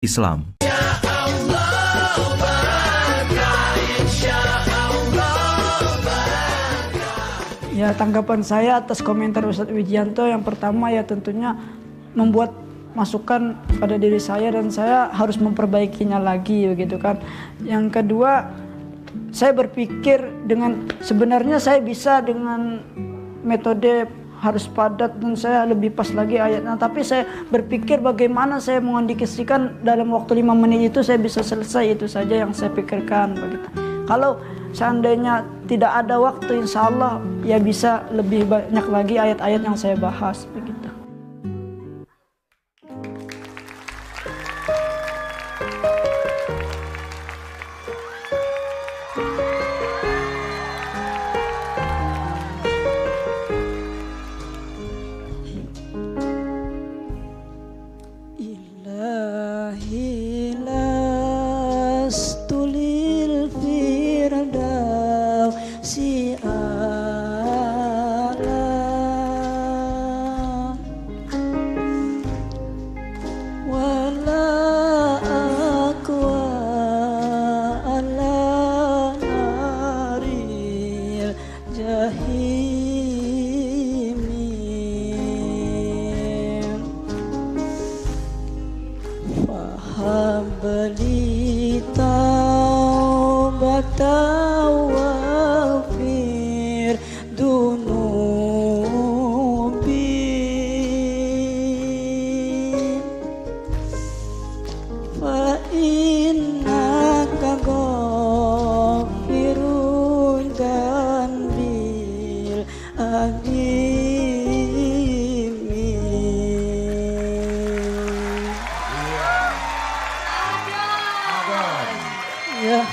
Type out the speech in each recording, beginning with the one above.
Islam. Ya, tanggapan saya atas komentar Ustadz Wijianto yang pertama ya tentunya membuat masukan pada diri saya dan saya harus memperbaikinya lagi begitu kan. Yang kedua, saya berpikir sebenarnya saya bisa dengan metode harus padat dan saya lebih pas lagi ayatnya, tapi saya berpikir bagaimana saya mengondisikan dalam waktu 5 menit itu saya bisa selesai, itu saja yang saya pikirkan begitu. Kalau seandainya tidak ada waktu, insya Allah ya bisa lebih banyak lagi ayat-ayat yang saya bahas begitu.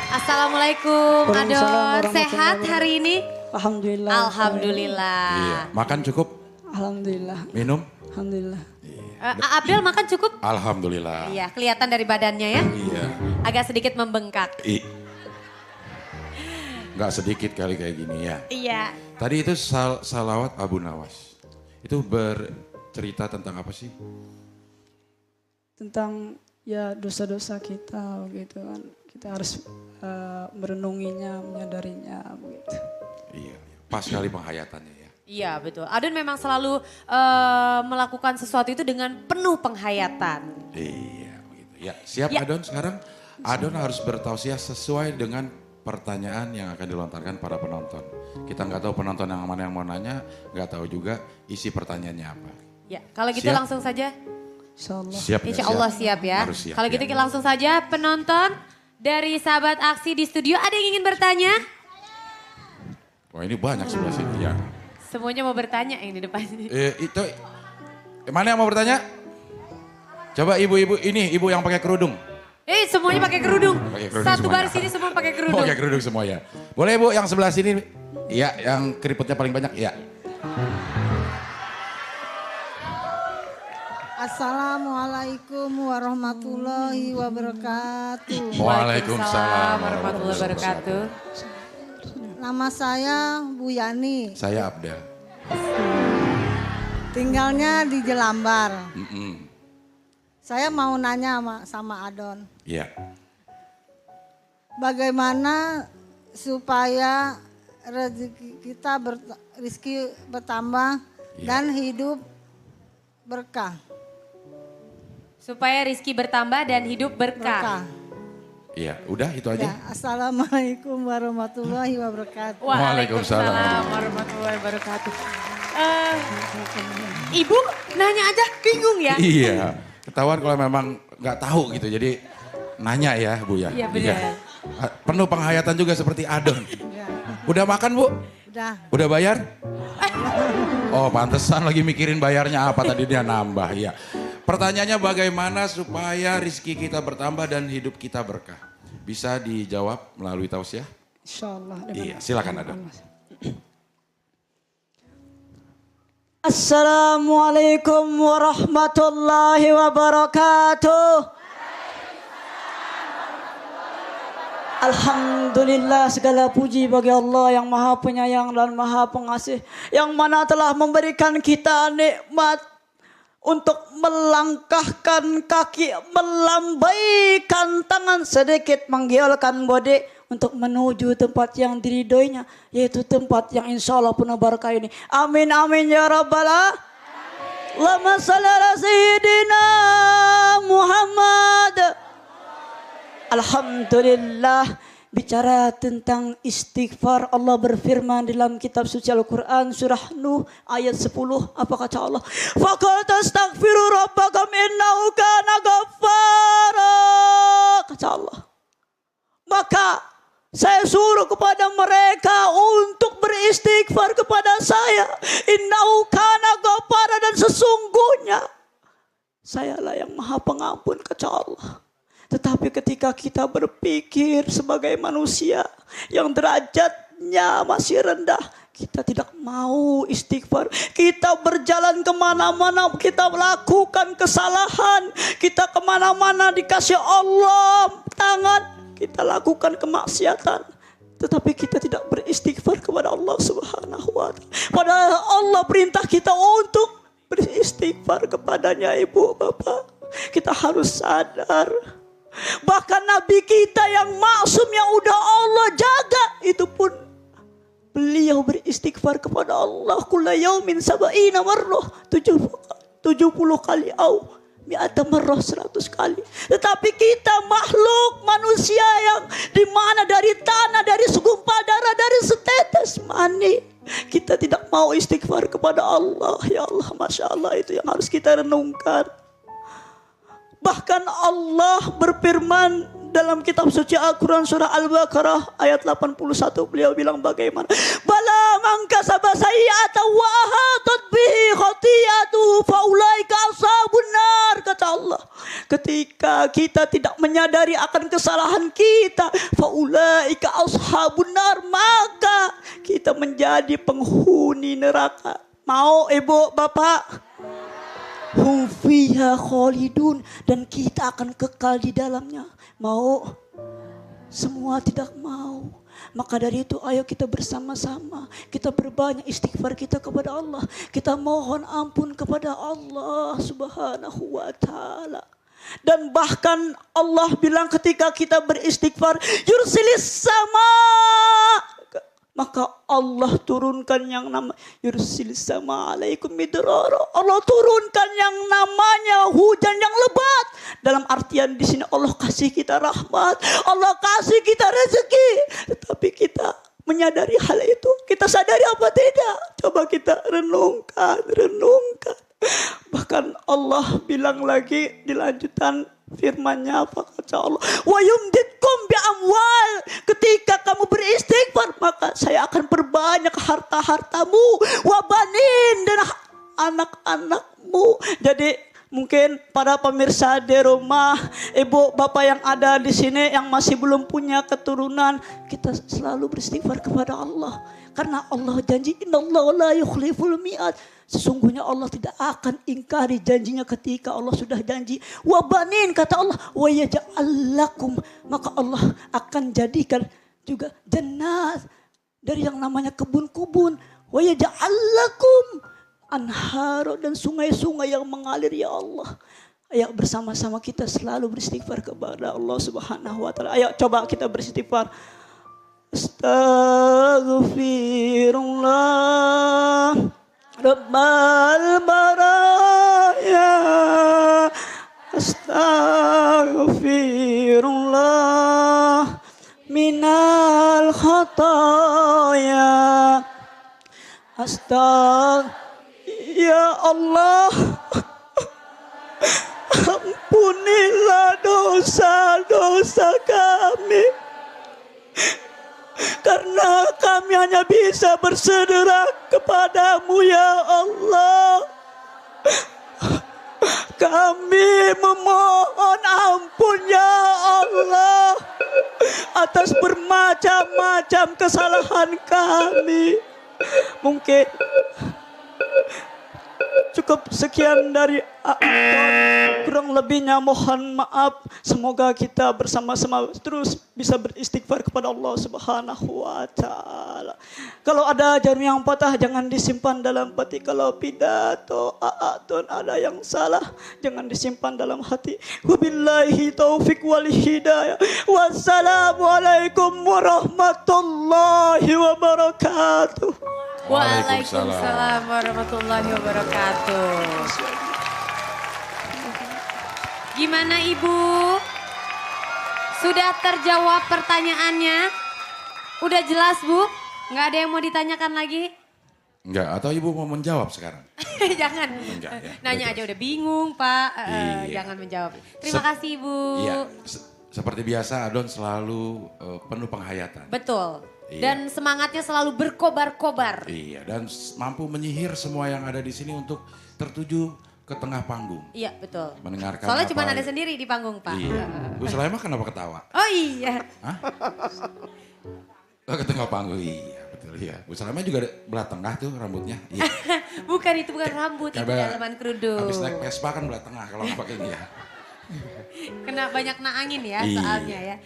Assalamualaikum Adon, sehat hari ini? Alhamdulillah. Alhamdulillah. Iya. Makan cukup? Alhamdulillah. Minum? Alhamdulillah. Abdel makan cukup? Alhamdulillah. Iya, kelihatan dari badannya ya. Iya. Agak sedikit membengkak. Nggak sedikit kali kayak gini ya. Iya. Tadi itu salawat Abu Nawas. Itu bercerita tentang apa sih? Tentang ya dosa-dosa kita begitu kan. Kita harus merenunginya, menyadarinya begitu. Iya, pas kali penghayatannya ya. Iya betul. Adon memang selalu melakukan sesuatu itu dengan penuh penghayatan. Iya, begitu. Ya, siap Ya. Adon sekarang? Adon harus bertausiah sesuai dengan pertanyaan yang akan dilontarkan para penonton. Kita nggak tahu penonton yang mana yang mau nanya, nggak tahu juga isi pertanyaannya apa. Ya, kalau gitu Siap? langsung saja. Insyaallah. Siap ya, Insya Allah siap ya. Harus siap, Kalau ya. gitu kita langsung saja penonton dari sahabat aksi di studio, ada yang ingin bertanya? Wah ini banyak sebelah sini ya. Semuanya mau bertanya yang di depan. Itu mana yang mau bertanya? Coba ibu-ibu ini, ibu yang pakai kerudung. Semuanya pakai kerudung. Pakai kerudung Satu semuanya. baris ini semua pakai kerudung. Pakai kerudung semua ya. Boleh ibu yang sebelah sini? Iya, yang keriputnya paling banyak. Iya. Assalamualaikum warahmatullahi wabarakatuh. Waalaikumsalam warahmatullahi wabarakatuh. Nama saya Bu Yani, Saya Abdel. tinggalnya di Jelambar. Mm-mm. Saya mau nanya sama Adon, Iya. bagaimana supaya rezeki bertambah dan hidup berkah. Supaya rizki bertambah dan hidup berkah. Iya, udah itu aja. Ya, Assalamualaikum warahmatullahi wabarakatuh. Waalaikumsalam. Warahmatullahi wabarakatuh. Ibu nanya aja bingung ya? Iya. Ketahuan kalau memang nggak tahu gitu. Jadi nanya ya Bu ya. Iya benar. Penuh penghayatan juga seperti Adon. Udah makan Bu? Udah. Udah bayar? Oh pantesan lagi mikirin bayarnya apa tadi dia nambah ya. Pertanyaannya bagaimana supaya rizki kita bertambah dan hidup kita berkah? Bisa dijawab melalui tausiah? Insyaallah. Iya silakan Adon. Assalamualaikum warahmatullahi wabarakatuh. Alhamdulillah, segala puji bagi Allah yang maha penyayang dan maha pengasih, yang mana telah memberikan kita nikmat untuk melangkahkan kaki, melambaikan tangan sedikit, menggialkan bodi untuk menuju tempat yang diridhoinya, yaitu tempat yang insya Allah penuh barakah ini. Amin amin ya rabbal alamin. Allahumma shalli ala sayyidina Muhammad. Alhamdulillah. Bicara tentang istighfar, Allah berfirman dalam kitab suci Al-Quran surah Nuh ayat 10. Apa kata Allah? Faqul tastaghfiru rabbakum innahu kana ghaffara. Kata Allah. Maka saya suruh kepada mereka untuk beristighfar kepada saya. Innahu kana ghaffara, dan sesungguhnya sayalah yang maha pengampun, kata Allah. Tetapi ketika kita berpikir sebagai manusia yang derajatnya masih rendah, kita tidak mau istighfar. Kita berjalan kemana-mana, kita melakukan kesalahan. Kita kemana-mana dikasih Allah tangan, kita lakukan kemaksiatan. Tetapi kita tidak beristighfar kepada Allah Subhanahu wa ta'ala. Padahal Allah perintah kita untuk beristighfar kepadanya, ibu bapak. Kita harus sadar. Bahkan Nabi kita yang maksum, yang udah Allah jaga, itu pun beliau beristighfar kepada Allah kulla yaumin sab'ina marrah, 70 kali au mi'ata marrah, 100 kali. Tetapi kita makhluk manusia yang dimana dari tanah, dari segumpal darah, dari setetes mani, kita tidak mau istighfar kepada Allah. Ya Allah, Masya Allah, itu yang harus kita renungkan. Bahkan Allah berfirman dalam kitab suci Al-Quran surah Al-Baqarah ayat 81, beliau bilang bagaimana? Bala man kasaba sayyi'atan wa ahatat bihi khati'atuhu fa ulaika ashabun nar, kata Allah. Ketika kita tidak menyadari akan kesalahan kita, fa ulaika ashabun nar, maka kita menjadi penghuni neraka. Mau ibu bapak? Hum fiha khalidun, dan kita akan kekal di dalamnya. Mau? Semua tidak mau. Maka dari itu ayo kita bersama-sama, kita berbanyak istighfar kita kepada Allah. Kita mohon ampun kepada Allah Subhanahu wa ta'ala. Dan bahkan Allah bilang ketika kita beristighfar, yursilis sama, maka Allah turunkan yang nama yursilis sama alaikum midrara. Allah turunkan yang namanya hujan yang lebat. Dalam artian di sini Allah kasih kita rahmat, Allah kasih kita rezeki. Tetapi kita menyadari hal itu, kita sadari apa tidak? Coba kita renungkan. Bahkan Allah bilang lagi di lanjutan firman-Nya, apa kata Allah? Wa yumditkum bi amwal. Ketika kamu beristighfar, maka saya akan perbanyak harta-hartamu, wa banin, dan anak-anakmu. Jadi mungkin para pemirsa di rumah, ibu bapak yang ada di sini yang masih belum punya keturunan, kita selalu beristighfar kepada Allah. Karena Allah janji, innallaha la yukhliful mi'ad. Sesungguhnya Allah tidak akan ingkari janjinya ketika Allah sudah janji. Wa banin, kata Allah, wa yaj'al lakum, maka Allah akan jadikan juga jannat dari yang namanya kebun-kebun. Wa yaj'al lakum anhar, dan sungai-sungai yang mengalir, ya Allah. Ayo bersama-sama kita selalu beristighfar kepada Allah Subhanahu wa ta'ala. Ayo coba kita beristighfar. Astaghfirullah Rabbal baraya, astaghfirullah minal khataya, ya Allah, ampunilah dosa-dosa kami. Karena kami hanya bisa bersedekah kepadamu, ya Allah. Kami memohon ampun, ya Allah, atas bermacam-macam kesalahan kami. Mungkin Cukup sekian dari Adon. Kurang lebihnya mohon maaf. Semoga kita bersama-sama terus bisa beristighfar kepada Allah Subhanahu wa taala. Kalau ada jarum yang patah jangan disimpan dalam hati. Kalau pidato Adon ada yang salah jangan disimpan dalam hati. Wabillahi taufik wal hidayah. Wassalamualaikum warahmatullahi wabarakatuh. Waalaikumsalam warahmatullahi wabarakatuh. Gimana Ibu? Sudah terjawab pertanyaannya? Udah jelas Bu? Nggak ada yang mau ditanyakan lagi? Enggak, atau Ibu mau menjawab sekarang? Jangan. Enggak, ya. Nanya Udah aja jelas. udah bingung Pak. Iya. Jangan menjawab. Terima kasih Ibu. Iya, seperti biasa Adon selalu penuh penghayatan. Betul. Iya. Dan semangatnya selalu berkobar-kobar. Iya, dan mampu menyihir semua yang ada di sini untuk tertuju ke tengah panggung. Iya betul. Mendengarkan Soalnya apa cuma ada sendiri di panggung Pak. Iya. Bu Sulaimah kenapa ketawa? Oh iya. Hah? Oh, ke tengah panggung, iya betul iya. Bu Sulaimah juga belah tengah tuh rambutnya. Iya. Bukan itu bukan rambut, itu Karena dalaman kerudung. habis naik Vespa kan belah tengah kalau pakai ini ya. Kena banyak angin ya Iya. soalnya ya.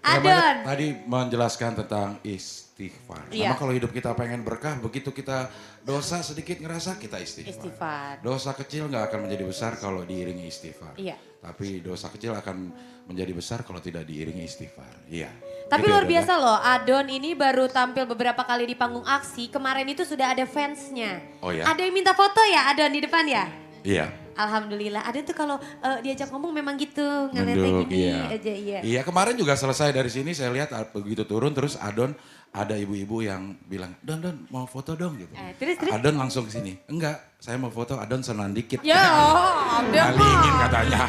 Ya, Adon. banyak tadi menjelaskan tentang istighfar. Iya. Sama kalau hidup kita pengen berkah, begitu kita dosa sedikit ngerasa kita istighfar. Istighfar. Dosa kecil nggak akan menjadi besar kalau diiringi istighfar. Iya. Tapi dosa kecil akan menjadi besar kalau tidak diiringi istighfar. Iya. Tapi Gitu ya, luar Don, ya? biasa loh, Adon ini baru tampil beberapa kali di panggung aksi. Kemarin itu sudah ada fansnya. Oh ya? Ada yang minta foto ya Adon di depan ya? Iya. Alhamdulillah. Adon tuh kalau diajak ngomong memang gitu. Ngeliatnya Menduk, gini iya. aja iya. Iya, kemarin juga selesai dari sini saya lihat begitu turun terus Adon ada ibu-ibu yang bilang, Don mau foto dong gitu. Terus. Adon langsung ke sini. Enggak, saya mau foto Adon senang dikit. Ya, Adon Malingin mah. katanya.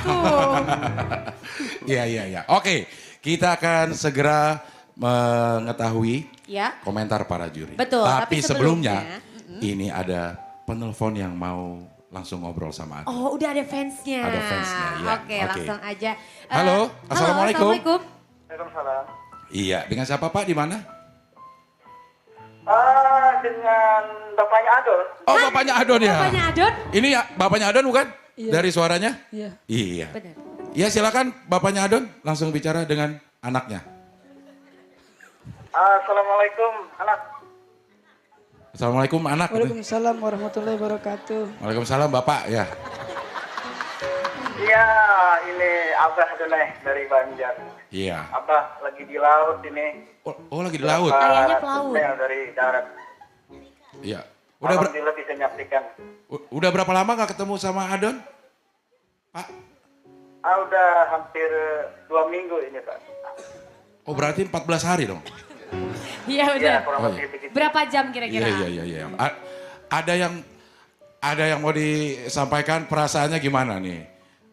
Iya. Oke, kita akan segera mengetahui Ya. komentar para juri. Betul, tapi Tapi sebelumnya, sebelumnya, ini ada penelpon yang mau langsung ngobrol sama Adon. Oh udah ada fansnya. Ada fansnya, iya. Oke, Oke. langsung aja. Halo, Assalamualaikum. Waalaikumsalam. Iya, dengan siapa Pak? Di mana? Dengan bapaknya Adon. Oh, bapaknya Adon ya. Bapaknya Adon? Ini ya, bapaknya Adon bukan? Iya. Dari suaranya? Iya. Iya. Benar. Iya, silakan bapaknya Adon langsung bicara dengan anaknya. Assalamualaikum anak. Assalamualaikum anak. Waalaikumsalam warahmatullahi wabarakatuh. Waalaikumsalam Bapak ya. Iya, ini Abah Doneh dari Banjar. Iya. Abah lagi di laut ini. Oh, lagi di laut. Kayaknya pelaut. Yang dari darat. Iya. Alhamdulillah bisa nyaksikan. Udah berapa lama gak ketemu sama Adon? Pak? Udah hampir 2 minggu ini Pak. Oh, berarti 14 hari dong. Iya Iya, benar. kurang Oh, lebih begitu. Berapa jam kira-kira? Iya. Ada yang mau disampaikan perasaannya gimana nih?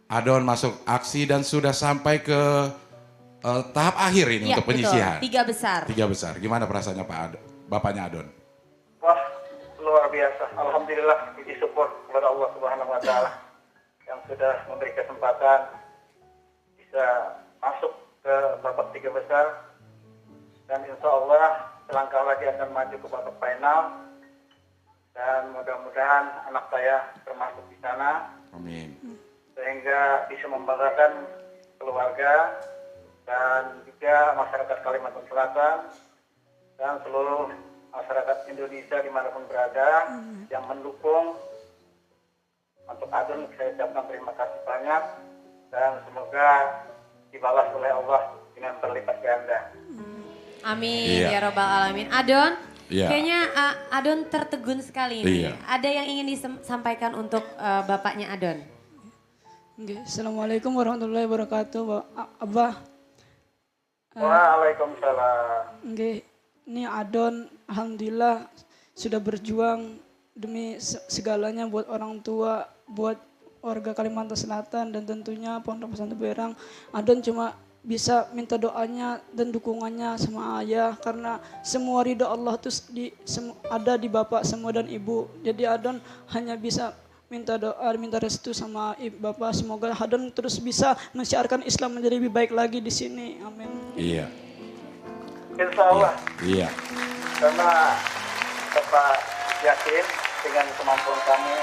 Adon masuk aksi dan sudah sampai ke tahap akhir ini Iya, untuk betul. penyisihan. 3 besar. 3 besar. Gimana perasaannya Pak Bapaknya Adon? Wah, luar biasa. Alhamdulillah puji syukur kepada Allah Subhanahu wa taala yang sudah memberi kesempatan bisa masuk ke babak 3 besar dan insya Allah selangkah lagi akan maju ke babak final dan mudah-mudahan anak saya termasuk di sana Amin. sehingga bisa membanggakan keluarga dan juga masyarakat Kalimantan Selatan dan seluruh masyarakat Indonesia dimanapun berada yang mendukung. Untuk Adon saya ucapkan terima kasih banyak dan semoga dibalas oleh Allah dengan berlipat ganda. Amin Iya. ya robbal alamin. Adon, Iya. kayaknya Adon tertegun sekali ini. Iya. Ada yang ingin disampaikan untuk bapaknya Adon? Oke, Assalamualaikum warahmatullahi wabarakatuh, Abah. Waalaikumsalam. Oke, ini Adon, alhamdulillah sudah berjuang demi segalanya buat orang tua, buat warga Kalimantan Selatan dan tentunya Pondok Pesantren Berang. Adon cuma bisa minta doanya dan dukungannya sama ayah karena semua ridho Allah itu ada di bapak semua dan ibu. Jadi Adon hanya bisa minta doa, minta restu sama bapak. Semoga Adon terus bisa mensiarkan Islam menjadi lebih baik lagi di sini. Amin. Iya. Insya Allah Iya. karena Bapak yakin dengan kemampuan kami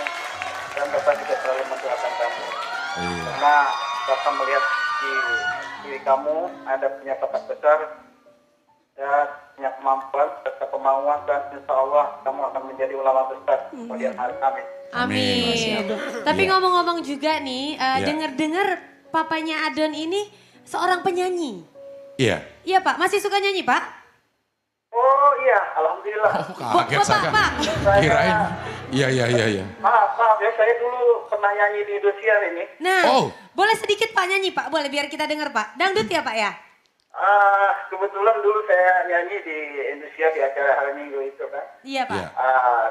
dan Bapak juga selalu mendoakan kamu. Iya. Karena Bapak melihat di diri kamu ada punya bakat besar dan punya kemampuan serta kemauan, dan insya Allah kamu akan menjadi ulama besar kemudian hari. Amin. Amin. Tapi Iya. ngomong-ngomong juga nih, Iya. denger-dengar papanya Adon ini seorang penyanyi. Iya. Iya Pak, masih suka nyanyi Pak? Oh iya, alhamdulillah. Kaget saya. Pak. Kirain. Iya. Maaf ya, saya dulu pernah nyanyi di Indosiar ini. Nah, Oh. boleh sedikit Pak nyanyi Pak, boleh biar kita denger Pak. Dangdut ya Pak ya? Kebetulan dulu saya nyanyi di Indosiar di acara hari Minggu itu kan. Iya Pak. Iya.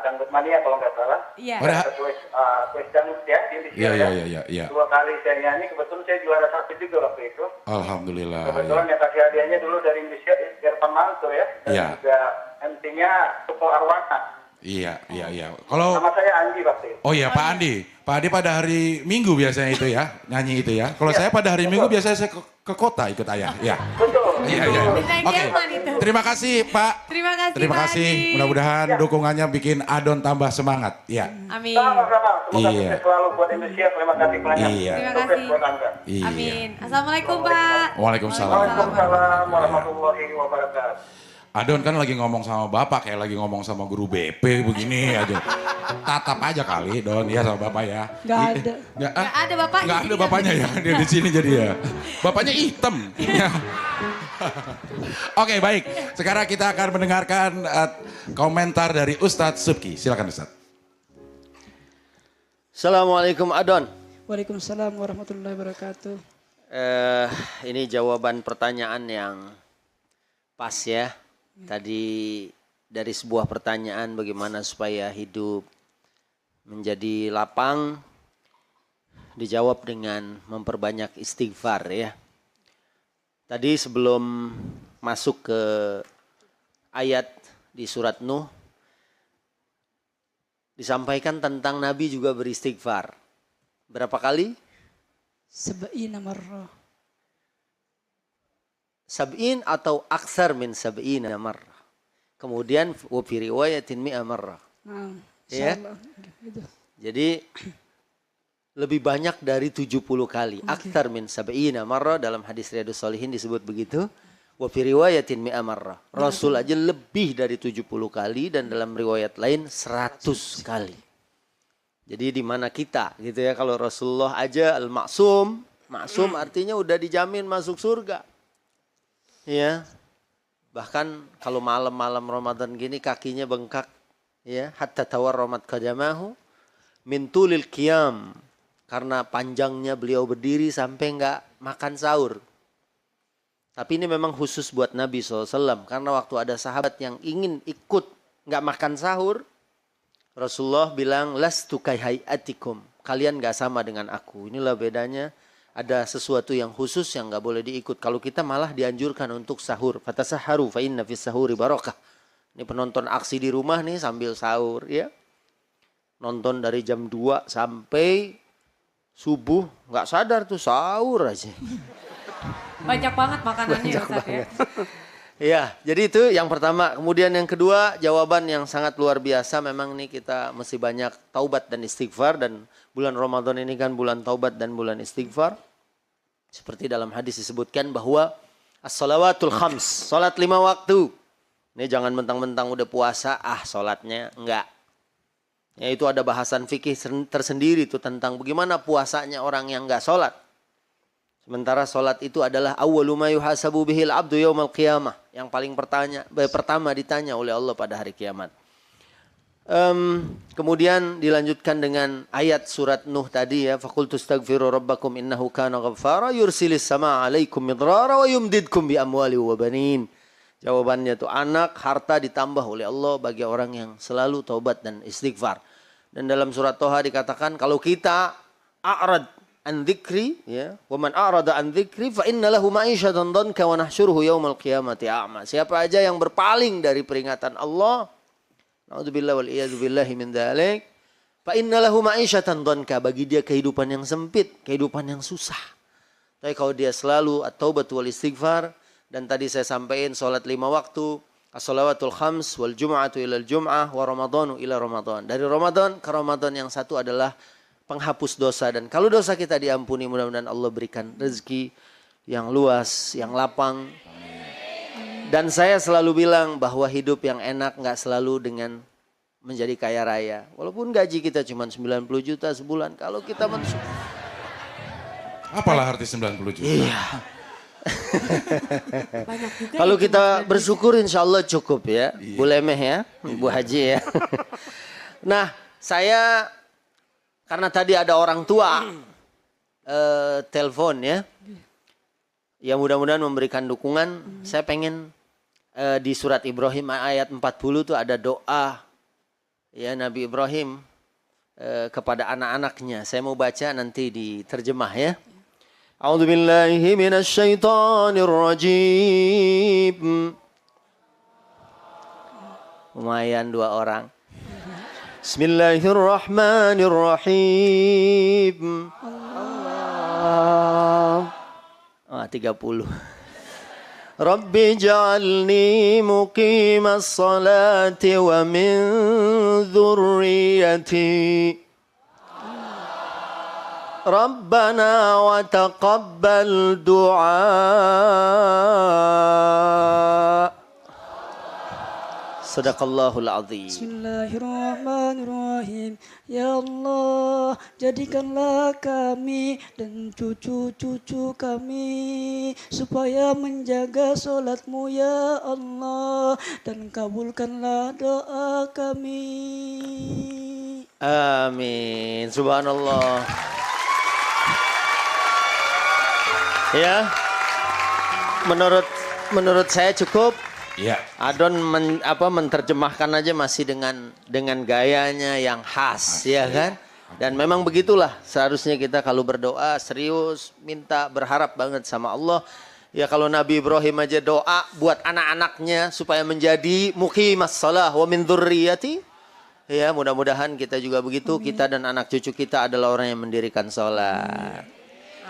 Dangdut Mania kalau nggak salah. Iya. Pada- Kuis dangdut ya di Indosiar. Iya. 2 kali saya nyanyi, kebetulan saya juara 1 juga waktu itu. Alhamdulillah. Kebetulan yang kasih hadiahnya dulu dari Indosiar, Irfan Mansur ya. Dan Iya. juga MC-nya Tukul Arwana. Iya. Kalau Sama saya Andi waktu itu. Oh iya Pak Andi. Pak Andi pada hari Minggu biasanya itu ya, nyanyi itu ya. Kalau saya pada hari Minggu biasanya saya ke kota ikut ayah. Ya. Betul. Iya. Bintang Oke. Jerman itu. Terima kasih Pak. Terima kasih Terima Pak kasih. Andi. Mudah-mudahan dukungannya bikin Adon tambah semangat. Ya. Amin. Sama-sama. Semoga Iya. sukses selalu buat Indonesia. Terima kasih banyak. Iya. Terima Sukses kasih. buat Anda. Iya. Amin. Assalamualaikum Pak. Waalaikumsalam. Waalaikumsalam warahmatullahi wabarakatuh. Adon kan lagi ngomong sama bapak kayak lagi ngomong sama guru BP begini aja. Tatap aja kali Don ya sama bapak ya. Nggak ada. Nggak ada bapaknya. Nggak ada bapaknya ya dia di sini jadi ya. Bapaknya hitam. Ya. Oke baik. Sekarang kita akan mendengarkan komentar dari Ustadz Subki. Silakan Ustadz. Assalamualaikum Adon. Waalaikumsalam warahmatullahi wabarakatuh. Ini jawaban pertanyaan yang pas ya. Tadi dari sebuah pertanyaan bagaimana supaya hidup menjadi lapang, dijawab dengan memperbanyak istighfar ya. Tadi sebelum masuk ke ayat di surat Nuh, disampaikan tentang Nabi juga beristighfar. Berapa kali? Sab'ina marrah. Sab'in atau aksar min sab'ina marrah. Kemudian wa fi riwayatin mi'a marrah. Nah, Ya. insyaallah. Gitu. Jadi lebih banyak dari 70 kali. Aksar min sab'ina marrah dalam hadis Riyadhus Shalihin disebut begitu. Wa fi riwayatin mi'a marrah. Rasul aja lebih dari 70 kali dan dalam riwayat lain 100 kali. Jadi di mana kita gitu ya, kalau Rasulullah aja al-maksum, maksum artinya udah dijamin masuk surga. Ya. Bahkan kalau malam-malam Ramadan gini kakinya bengkak ya, hatta tawarramat qadamahu min tulil qiyam, karena panjangnya beliau berdiri sampai enggak makan sahur. Tapi ini memang khusus buat Nabi SAW, karena waktu ada sahabat yang ingin ikut enggak makan sahur, Rasulullah bilang lastu kaihayatikum, kalian enggak sama dengan aku. Inilah bedanya. Ada sesuatu yang khusus yang nggak boleh diikut. Kalau kita malah dianjurkan untuk sahur. Fatasahharu fa inna fis sahuri barakah. Ini penonton aksi di rumah nih sambil sahur ya. Nonton dari jam 2 sampai subuh, nggak sadar tuh sahur aja. Banyak banget makanannya ya Ustadz ya. Ya, jadi itu yang pertama. Kemudian yang kedua, jawaban yang sangat luar biasa. Memang nih kita mesti banyak taubat dan istighfar. Dan bulan Ramadan ini kan bulan taubat dan bulan istighfar. Seperti dalam hadis disebutkan bahwa as-salawatul khams, salat 5 waktu. Ini jangan mentang-mentang udah puasa, salatnya enggak. Ya, itu ada bahasan fikih tersendiri tuh tentang bagaimana puasanya orang yang enggak salat. Sementara salat itu adalah awwalu ma yuhasabu bihil abdu yaumal qiyamah. Yang paling pertama ditanya oleh Allah pada hari kiamat. Kemudian dilanjutkan dengan ayat surat Nuh tadi ya. Faqultu astaghfiru rabbakum innahu kana ghaffara yursilis samaa 'alaikum midrara wa yumdidkum bi amwali wa banin. Jawabannya itu anak, harta ditambah oleh Allah bagi orang yang selalu taubat dan istighfar. Dan dalam surat Toha dikatakan kalau kita a'rad an dzikri ya, wa man a'rada an dzikri fa inna lahu ma'isyatan dhanka wa nahsyuruhu yaumal qiyamati a'ma. Siapa aja yang berpaling dari peringatan Allah, naudzubillah wal iyadzu billahi min dzalik, fa inna lahu ma'isyatan dhanka, bagi dia kehidupan yang sempit, kehidupan yang susah. Tapi kalau dia selalu at-taubat wal istighfar, dan tadi saya sampaikan salat 5 waktu, as-salawatul khams wal jum'atu ila al-jum'ah wa ramadhanu ila ramadan. Dari Ramadan ke Ramadan yang satu adalah penghapus dosa. Dan kalau dosa kita diampuni, mudah-mudahan Allah berikan rezeki yang luas, yang lapang. Dan saya selalu bilang bahwa hidup yang enak nggak selalu dengan menjadi kaya raya. Walaupun gaji kita cuma 90 juta sebulan. Kalau kita Apalah arti 90 juta? Iya. Banyak juga Kalau ya, kita Mas. bersyukur insya Allah cukup ya. Bu Lemeh ya, Bu Haji ya. Nah saya karena tadi ada orang tua telepon ya. Ya mudah-mudahan memberikan dukungan. Saya pengen di surat Ibrahim ayat 40 tuh ada doa ya Nabi Ibrahim kepada anak-anaknya. Saya mau baca nanti diterjemah ya. A'udzu billahi minasy syaithanir rajim. Lumayan 2 orang. Bismillahirrahmanirrahim. Allah. 30. Rabbi ja'alni muqimas salati wa min dhurriyyati. Rabbana wa taqabbal du'a. Sadaqallahul azim. Bismillahirrahmanirrahim. Ya Allah, jadikanlah kami dan cucu-cucu kami supaya menjaga solatmu ya Allah, dan kabulkanlah doa kami. Amin. Subhanallah. Ya. Menurut saya cukup. Iya. Adon menerjemahkan aja masih dengan gayanya yang khas ya kan. Dan memang begitulah seharusnya kita kalau berdoa serius, minta berharap banget sama Allah. Ya kalau Nabi Ibrahim aja doa buat anak-anaknya supaya menjadi muqimas shalah wa min dzurriyyati. Ya mudah-mudahan kita juga begitu. Kita dan anak cucu kita adalah orang yang mendirikan sholat.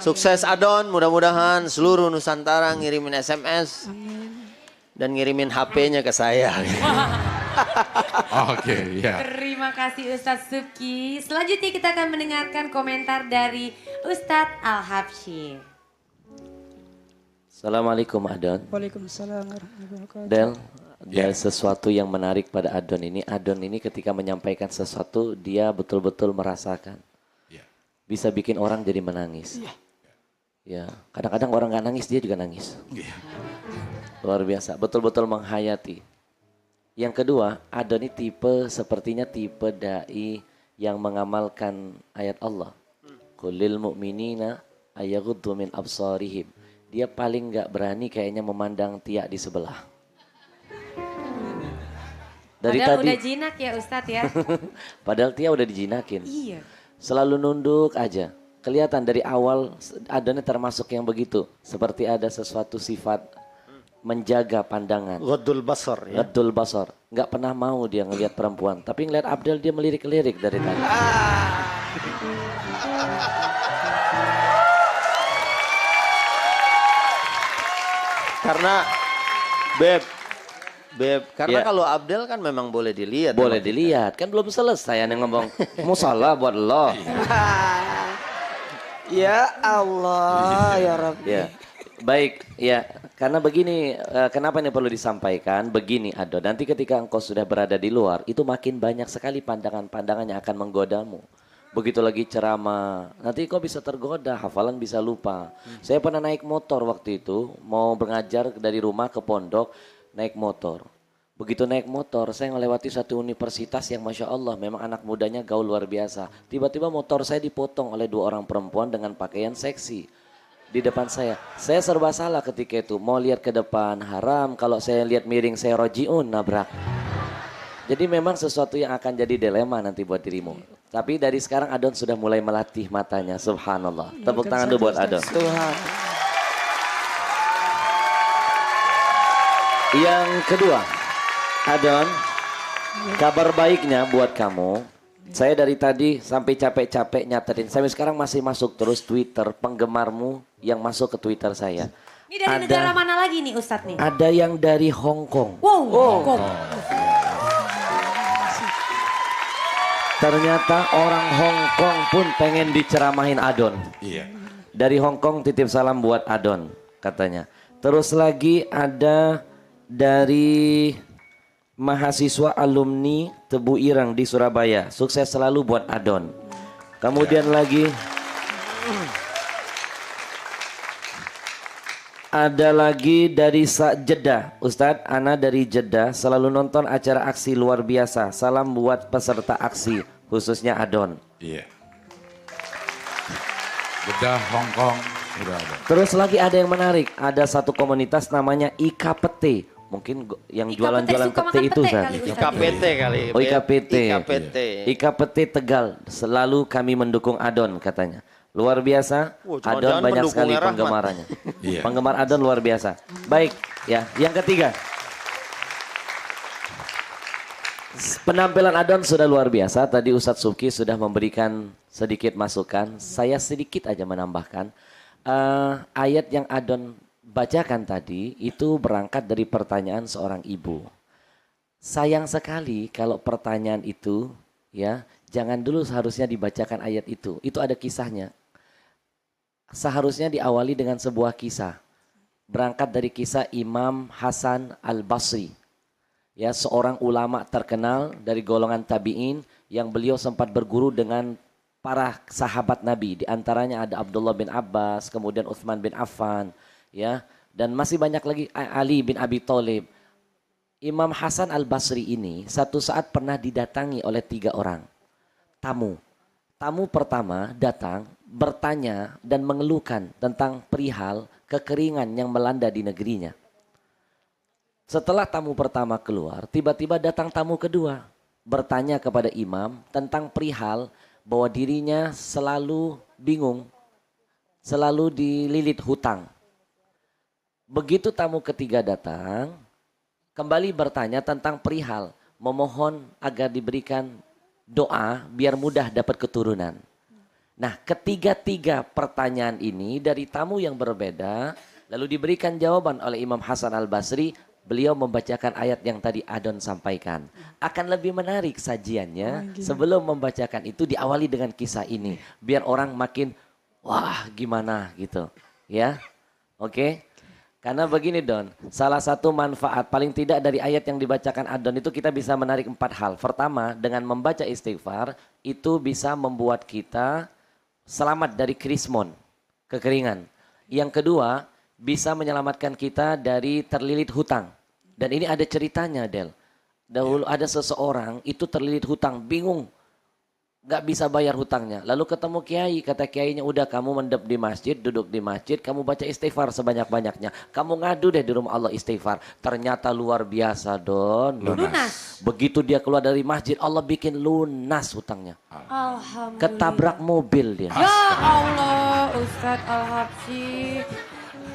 Sukses Adon, mudah-mudahan seluruh Nusantara ngirimin SMS. Dan ngirimin HP-nya ke saya. Oke, ya. Terima kasih Ustadz Subki. Selanjutnya kita akan mendengarkan komentar dari Ustadz Al-Habsyir. Assalamualaikum Adon. Waalaikumsalam warahmatullahi wabarakatuh. Del, ada sesuatu yang menarik pada Adon ini. Adon ini ketika menyampaikan sesuatu, dia betul-betul merasakan. Ya. Bisa bikin orang jadi menangis. Ya, kadang-kadang orang nggak nangis, dia juga nangis. Iya. Luar biasa, betul-betul menghayati. Yang kedua, Adon ini sepertinya tipe dai yang mengamalkan ayat Allah. Qulil mu'minina ayaghuddu min absarihim. Dia paling nggak berani kayaknya memandang Tia di sebelah. Dari Padahal tadi, udah jinak ya Ustadz ya. padahal Tia udah dijinakin. Iya. Selalu nunduk aja. Kelihatan dari awal Adonnya termasuk yang begitu. Seperti ada sesuatu sifat menjaga pandangan. Ghaddul basar ya. Ghaddul basar. Nggak pernah mau dia ngelihat perempuan. Tapi ngelihat Abdel dia melirik-lirik dari tadi. Karena karena Ya. kalau Abdel kan memang boleh dilihat. Boleh dilihat. Kan belum selesai yang ngomong. Musalah buat lo. Ya Allah, ya Rabbi. Ya. Baik, ya. Karena begini, kenapa ini perlu disampaikan? Begini, Ado. Nanti ketika engkau sudah berada di luar, itu makin banyak sekali pandangan-pandangan yang akan menggodamu. Begitu lagi ceramah, nanti kau bisa tergoda, hafalan bisa lupa. Saya pernah naik motor waktu itu, mau mengajar dari rumah ke pondok, naik motor. Begitu naik motor, saya melewati satu universitas yang Masya Allah, memang anak mudanya gaul luar biasa. Tiba-tiba motor saya dipotong oleh 2 orang perempuan dengan pakaian seksi. Di depan saya serba salah ketika itu. Mau lihat ke depan haram, kalau saya lihat miring saya rojiun, nabrak. Jadi memang sesuatu yang akan jadi dilema nanti buat dirimu. Tapi dari sekarang Adon sudah mulai melatih matanya, subhanallah. Tepuk tangan dulu buat Adon. Tuhan. Yang kedua, Adon, kabar baiknya buat kamu. Saya dari tadi sampai capek-capek nyatetin. Sampai sekarang masih masuk terus Twitter penggemarmu yang masuk ke Twitter saya. Ini dari negara mana lagi nih Ustadz nih? Ada yang dari Hong Kong. Wow, Hong Kong. Ternyata orang Hong Kong pun pengen diceramahin Adon. Iya. Dari Hong Kong titip salam buat Adon katanya. Terus lagi ada dari mahasiswa alumni Tebu Ireng di Surabaya. Sukses selalu buat Adon. Kemudian lagi ada lagi dari Jeddah. Ustadz, Ana dari Jeddah selalu nonton acara aksi luar biasa. Salam buat peserta aksi, khususnya Adon. Iya. Jeddah, Hong Kong, sudah ada. Terus lagi ada yang menarik. Ada satu komunitas namanya IKPT. Mungkin yang jualan-jualan suka pete makan itu, pete Ustaz. kali, Ustaz. IKPT kali. Oh, IKPT. IKPT. IKPT Tegal. Selalu kami mendukung Adon katanya. Luar biasa. Wah, Adon jangan-jangan banyak pendukungnya sekali Rahmat. penggemarnya. Iya. Penggemar Adon luar biasa. Baik, ya. Yang ketiga. Penampilan Adon sudah luar biasa. Tadi Ustadz Subki sudah memberikan sedikit masukan. Saya sedikit aja menambahkan. Ayat yang Adon bacakan tadi itu berangkat dari pertanyaan seorang ibu. Sayang sekali kalau pertanyaan itu ya jangan dulu seharusnya dibacakan ayat itu. Itu ada kisahnya. Seharusnya diawali dengan sebuah kisah. Berangkat dari kisah Imam Hasan Al-Basri. Ya, seorang ulama terkenal dari golongan tabi'in yang beliau sempat berguru dengan para sahabat Nabi. Di antaranya ada Abdullah bin Abbas, kemudian Utsman bin Affan, ya, dan masih banyak lagi Ali bin Abi Thalib. Imam Hasan Al-Basri ini satu saat pernah didatangi oleh 3 orang tamu. Tamu pertama datang bertanya dan mengeluhkan tentang perihal kekeringan yang melanda di negerinya. Setelah tamu pertama keluar, tiba-tiba datang tamu kedua bertanya kepada imam tentang perihal bahwa dirinya selalu bingung, selalu dililit hutang. Begitu tamu ketiga datang, kembali bertanya tentang perihal, memohon agar diberikan doa biar mudah dapat keturunan. Nah, ketiga-tiga pertanyaan ini dari tamu yang berbeda, lalu diberikan jawaban oleh Imam Hasan Al-Basri. Beliau membacakan ayat yang tadi Adon sampaikan. Akan lebih menarik sajiannya sebelum membacakan itu diawali dengan kisah ini. Biar orang makin, wah gimana gitu. Ya, oke. Karena begini Don, salah satu manfaat paling tidak dari ayat yang dibacakan Adon itu kita bisa menarik 4 hal. Pertama, dengan membaca istighfar itu bisa membuat kita selamat dari krismon, kekeringan. Yang kedua, bisa menyelamatkan kita dari terlilit hutang. Dan ini ada ceritanya Del. Dahulu ada seseorang itu terlilit hutang, bingung. Gak bisa bayar hutangnya. Lalu ketemu kiai, kata kiainya udah kamu mendep di masjid, duduk di masjid, kamu baca istighfar sebanyak-banyaknya. Kamu ngadu deh di rumah Allah istighfar. Ternyata luar biasa Don. Lunas. Begitu dia keluar dari masjid, Allah bikin lunas hutangnya. Alhamdulillah. Ketabrak mobil dia. Ya Allah, Ustadz Al-Habsyi.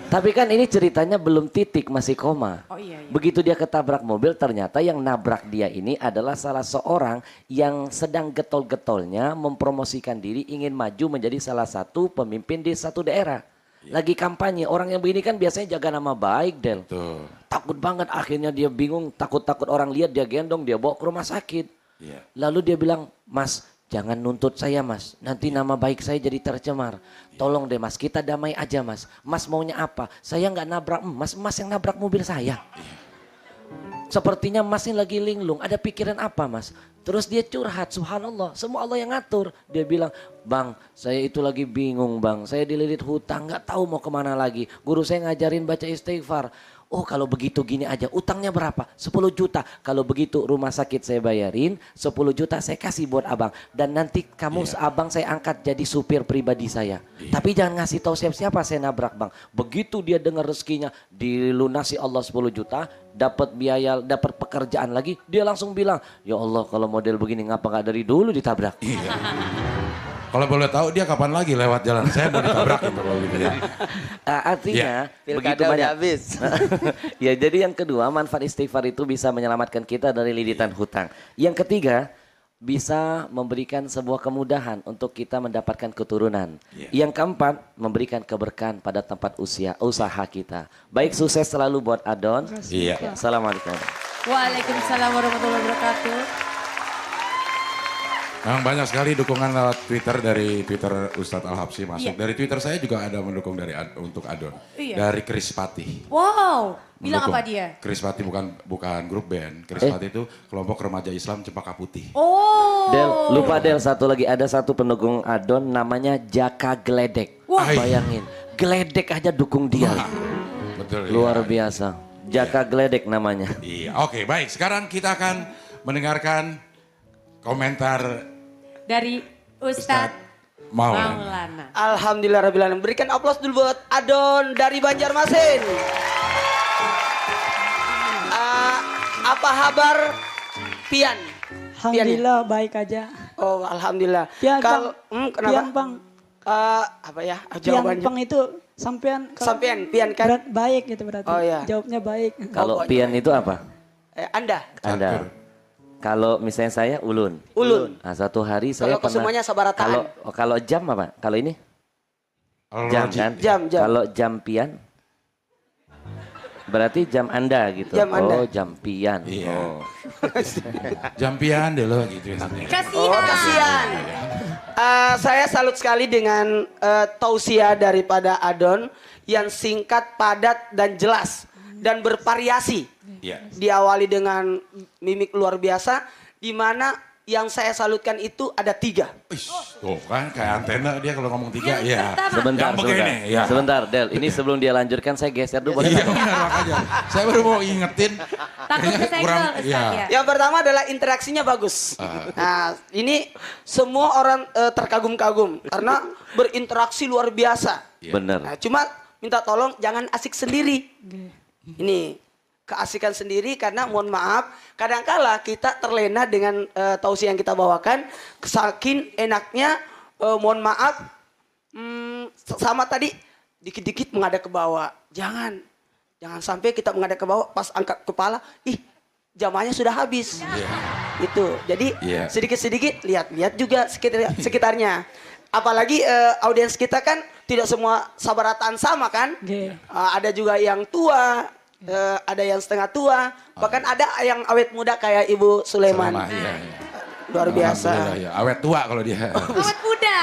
Tapi kan ini ceritanya belum titik, masih koma. Oh iya, iya. Begitu dia ketabrak mobil, ternyata yang nabrak dia ini adalah salah seorang yang sedang getol-getolnya mempromosikan diri ingin maju menjadi salah satu pemimpin di satu daerah. Lagi kampanye, orang yang begini kan biasanya jaga nama baik Del. Tuh. Takut banget, akhirnya dia bingung, takut-takut orang lihat, dia gendong, dia bawa ke rumah sakit. Iya. Lalu dia bilang, Mas jangan nuntut saya Mas, nanti nama baik saya jadi tercemar. Tolong deh Mas, kita damai aja Mas. Mas maunya apa? Saya nggak nabrak Mas, Mas yang nabrak mobil saya. Sepertinya Mas ini lagi linglung, ada pikiran apa Mas? Terus dia curhat, subhanallah, semua Allah yang ngatur. Dia bilang, Bang, saya itu lagi bingung Bang, saya dililit hutang, nggak tahu mau kemana lagi. Guru saya ngajarin baca istighfar. Oh kalau begitu gini aja, utangnya berapa? 10 juta. Kalau begitu rumah sakit saya bayarin, 10 juta saya kasih buat abang. Dan nanti kamu abang saya angkat jadi supir pribadi saya. Tapi jangan ngasih tahu siapa saya nabrak bang. Begitu dia dengar rezekinya, dilunasi Allah 10 juta, dapat biaya, dapat pekerjaan lagi. Dia langsung bilang, ya Allah kalau model begini ngapa gak dari dulu ditabrak. Kalau boleh tahu dia kapan lagi lewat jalan saya mau ditabrak gitu kalau gitu ya. Artinya begitu Pilkada udah banyak. habis. Ya jadi yang kedua manfaat istighfar itu bisa menyelamatkan kita dari lilitan hutang. Yang ketiga bisa memberikan sebuah kemudahan untuk kita mendapatkan keturunan. Yang keempat memberikan keberkahan pada tempat usaha kita. Baik sukses selalu buat Adon. Iya. Assalamualaikum. Waalaikumsalam warahmatullahi wabarakatuh. Memang banyak sekali dukungan lewat Twitter dari Twitter Ustadz Al-Habsyi masuk. Dari Twitter saya juga ada mendukung untuk Adon. Dari Chris Patih. Wow, bilang Mendukung. apa dia? Chris Patih bukan grup band. Chris Patih itu kelompok remaja Islam Cempaka Putih. Oh. Del, lupa Del, satu lagi ada satu pendukung Adon namanya Jaka Gledek. Wah. Bayangin, Gledek aja dukung dia. Betul. Luar iya. biasa. Jaka Gledek namanya. Iya, oke baik. Sekarang kita akan mendengarkan komentar Dari Ustadz Maulana. Maulana. Alhamdulillahirrahmanirrahim. Berikan aplaus dulu buat Adon dari Banjarmasin. Apa kabar Pian? Alhamdulillah baik aja. Oh, alhamdulillah. Pian Kalau Pang, kenapa? Pian Pang, Apa ya Pian jawabannya? Pang itu sampean kalau Sampean, Pian kan? berat baik gitu berarti. Oh, iya. Jawabnya baik. Kalau Pian itu apa? Anda, Anda. Kalau misalnya saya Ulun. Ulun. Nah, satu hari saya Kalau kesemuanya Sabarataan. Kalau jam apa? Kalau ini? Jam kan? Jam. Kalau jam Pian? Berarti jam Anda gitu. Jam Anda. Oh, jam Pian. Iya. Oh. Jampian deh lo gitu. Kasihan. Oh, kasihan. Saya salut sekali dengan tausiah daripada Adon yang singkat, padat, dan jelas. Dan bervariasi. Iya. Diawali dengan mimik luar biasa, di mana yang saya salutkan itu ada 3. Tuh kan kayak antena dia kalau ngomong 3 ya. Sebentar, Yang begini, sebentar. ya. Sebentar, Del. Ini sebelum dia lanjutkan saya geser dulu boleh Iya nggak? benar makanya. Saya baru mau ingetin. Takut Kayaknya kesenggol Ustadz iya. ya. Yang pertama adalah interaksinya bagus. Nah, ini semua orang terkagum-kagum karena berinteraksi luar biasa. Bener. Nah, cuma minta tolong jangan asik sendiri. Ini keasikan sendiri karena mohon maaf kadangkala kita terlena dengan tausiah yang kita bawakan, saking enaknya mohon maaf sama tadi dikit-dikit menghadap ke bawah. Jangan sampai kita menghadap ke bawah pas angkat kepala, jamaahnya sudah habis. Itu. Jadi sedikit-sedikit lihat-lihat juga sekitarnya. Apalagi audiens kita kan tidak semua Sabarataan sama kan? Ada juga yang tua, ada yang setengah tua, bahkan ada yang awet muda kayak Ibu Sulaiman. Iya. Luar biasa. Alhamdulillah, ya. Awet tua kalau dia. Awet muda.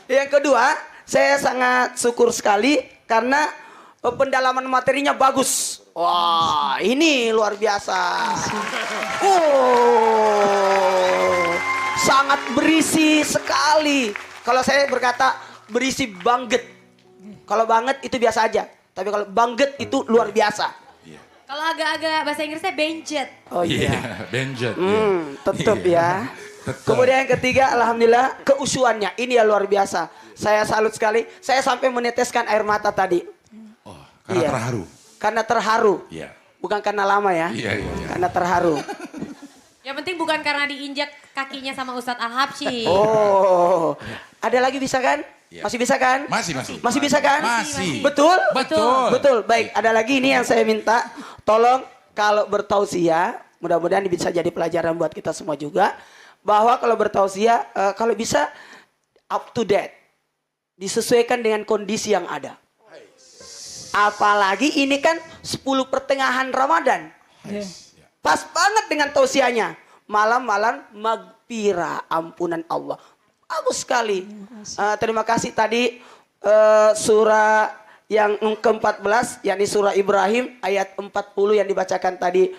Yang kedua, saya sangat syukur sekali karena pendalaman materinya bagus. Wah, ini luar biasa. Sangat berisi sekali. Kalau saya berkata berisi banget. Kalau banget itu biasa aja. Tapi kalau banget itu luar biasa. Kalau agak-agak bahasa Inggrisnya benjet. Oh iya. Benjet. Tetap ya. Tetap. Kemudian yang ketiga, alhamdulillah keusuhannya. Ini ya luar biasa. Saya salut sekali. Saya sampai meneteskan air mata tadi. Oh, karena Iya. terharu. Karena terharu. Iya. Bukan karena lama ya. Iya. Karena terharu. Yang penting bukan karena diinjak kakinya sama Ustadz Al-Habsyi. Oh. Ada lagi bisa kan? Iya. Masih bisa kan? Masih. Masih bisa kan? Masih. Betul? Betul. Baik, ada lagi ini yang saya minta. Tolong kalau bertausiah, mudah-mudahan bisa jadi pelajaran buat kita semua juga. Bahwa kalau bertausiah, kalau bisa up to date. Disesuaikan dengan kondisi yang ada. Apalagi ini kan 10 pertengahan Ramadan. Pas banget dengan tausiahnya. Malam-malam magfirah, ampunan Allah. Bagus sekali. Terima kasih tadi surah yang ke-14, yakni surah Ibrahim ayat 40 yang dibacakan tadi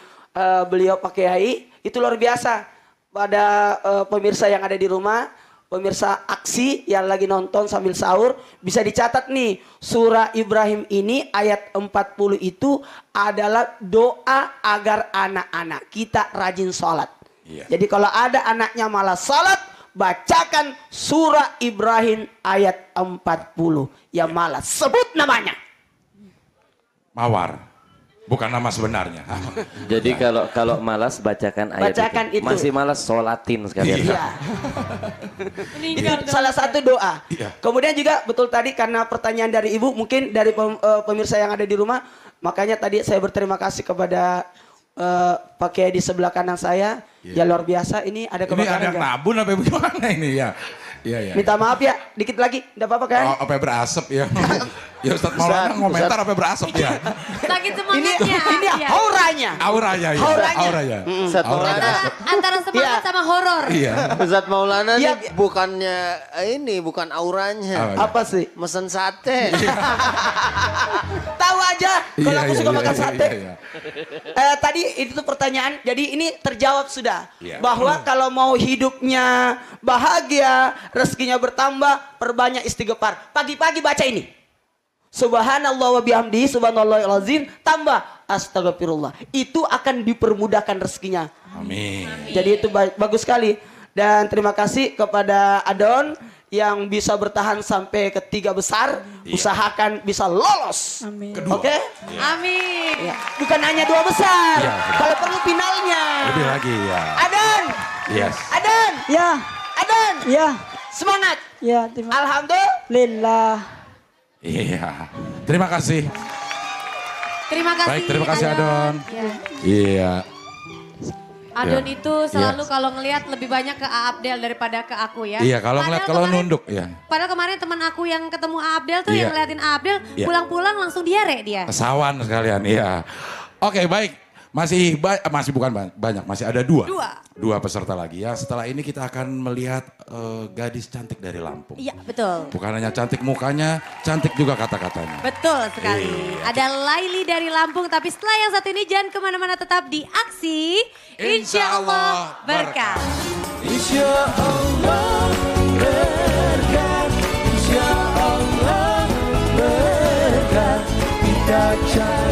beliau Pak Kiai. Itu luar biasa. Pada pemirsa yang ada di rumah, pemirsa aksi yang lagi nonton sambil sahur, bisa dicatat nih, surah Ibrahim ini ayat 40 itu adalah doa agar anak-anak kita rajin sholat. Jadi kalau ada anaknya malas sholat, bacakan surah Ibrahim ayat 40 yang malas. Sebut namanya. Mawar. Bukan nama sebenarnya. Jadi kalau malas bacakan ayat Bacakan itu. Masih malas sholatin sekalian. Iya. Meninggal Itu salah satu doa. Iya. Kemudian juga betul tadi karena pertanyaan dari ibu, mungkin dari pemirsa yang ada di rumah, makanya tadi saya berterima kasih kepada Pak Kiai di sebelah kanan saya. Ya luar biasa. Ini ada Ini kebakaran ada nggak? nabun apa bagaimana ini ya? Iya, iya. Minta maaf ya, dikit lagi, enggak apa-apa kan? Oh, apa berasap ya? Ya Ustadz Maulana komentar apa berasap ya? Saking Ini semangatnya. ya. auranya. Auranya ya. Auranya. Auranya. Ustadz Auranya. Maulana, Antara semangat Iya. sama horor. Iya. Ustadz Maulana Iya. nih bukannya ini, bukan auranya. Apa sih? Mesen sate. Tahu aja kalau Iya, aku iya, suka iya, makan iya, sate. iya, Tadi itu tuh pertanyaan, jadi ini terjawab sudah. Iya. Bahwa kalau mau hidupnya bahagia, rezekinya bertambah, perbanyak istighfar. Pagi-pagi baca ini. Subhanallah wa bihamdihi, subhanallahil azim, tambah astagfirullah. Itu akan dipermudahkan rezekinya. Amin. Jadi itu bagus sekali. Dan terima kasih kepada Adon yang bisa bertahan sampai ke 3 besar. Iya. Usahakan bisa lolos. Amin. Kedua. Oke? Amin. Ya. Bukan hanya 2 besar. Iya. Kalau perlu finalnya. Lebih lagi ya. Adon. Yes. Adon. Ya, Adon. ya, Semangat. ya. Terima Alhamdulillah. Iya. Terima kasih. Terima kasih. Baik, terima kasih Adon. Ya. Iya. Adon Ya. itu selalu Yes. kalau ngelihat lebih banyak ke Abdel daripada ke aku ya. Iya, kalau ngeliat Padahal kalau kemarin- nunduk ya. Padahal kemarin teman aku yang ketemu Abdel tuh Iya. yang ngeliatin Abdel Iya. pulang-pulang langsung diare dia. Kesawan sekalian, iya. Oke, baik. Masih bukan banyak, masih ada 2. 2 peserta lagi ya. Setelah ini kita akan melihat gadis cantik dari Lampung. Iya, betul. Bukan hanya cantik mukanya, cantik juga kata-katanya. Betul sekali. Iya. Ada Laili dari Lampung, tapi setelah yang satu ini jangan kemana-mana, tetap di Aksi. Insya Allah berkah. Insya Allah berkah, Insya Allah berkah, kita cari